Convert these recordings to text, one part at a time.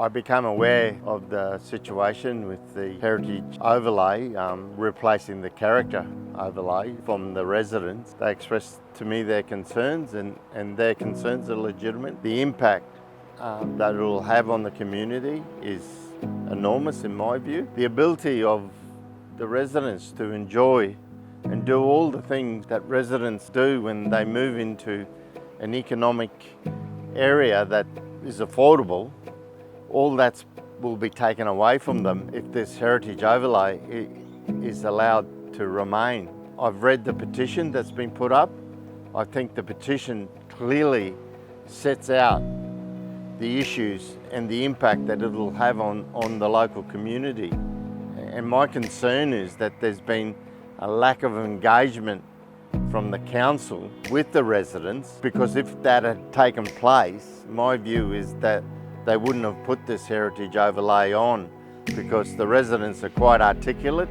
I became aware of the situation with the heritage overlay, replacing the character overlay from the residents. They expressed to me their concerns, and their concerns are legitimate. The impact that it will have on the community is enormous in my view. The ability of the residents to enjoy and do all the things that residents do when they move into an economic area that is affordable, all that will be taken away from them if this heritage overlay is allowed to remain. I've read the petition that's been put up. I think the petition clearly sets out the issues and the impact that it will have on the local community. And my concern is that there's been a lack of engagement from the council with the residents, because if that had taken place, my view is that they wouldn't have put this heritage overlay on, because the residents are quite articulate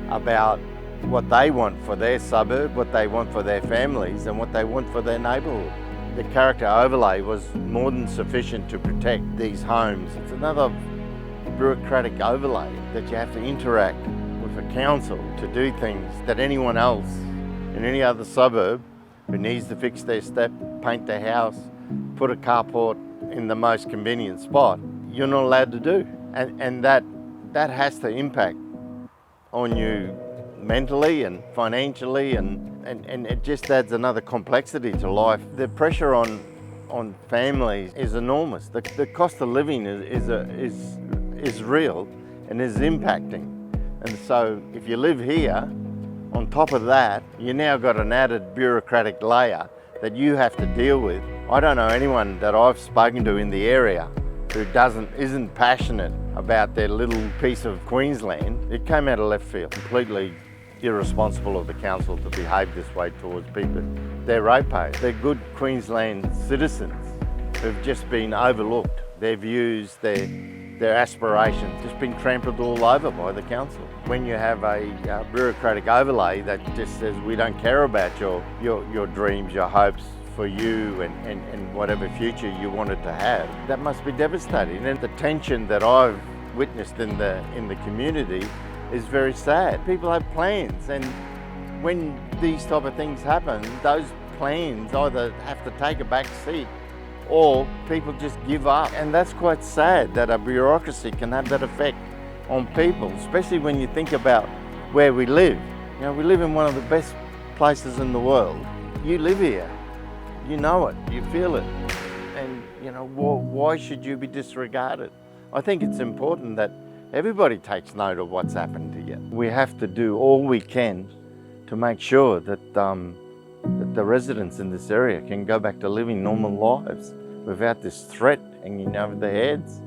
about what they want for their suburb, what they want for their families, and what they want for their neighbourhood. The character overlay was more than sufficient to protect these homes. It's another bureaucratic overlay that you have to interact with a council to do things that anyone else in any other suburb who needs to fix their step, paint their house, put a carport in the most convenient spot, you're not allowed to do. And that has to impact on you mentally and financially, and it just adds another complexity to life. The pressure on families is enormous. The cost of living is real and is impacting. And so if you live here, on top of that, you now got an added bureaucratic layer that you have to deal with. I don't know anyone that I've spoken to in the area who isn't passionate about their little piece of Queensland. It came out of left field. Completely irresponsible of the council to behave this way towards people. They're ratepayers. They're good Queensland citizens who've just been overlooked. Their views, their aspirations, just been trampled all over by the council. When you have a bureaucratic overlay that just says we don't care about your dreams, your hopes for you and whatever future you wanted to have, that must be devastating. And the tension that I've witnessed in the community is very sad. People have plans, and when these type of things happen, those plans either have to take a back seat or people just give up. And that's quite sad that a bureaucracy can have that effect on people, especially when you think about where we live. You know, we live in one of the best places in the world. You live here, you know it, you feel it. And you know, why should you be disregarded? I think it's important that everybody takes note of what's happened here. We have to do all we can to make sure that the residents in this area can go back to living normal lives without this threat hanging over their heads.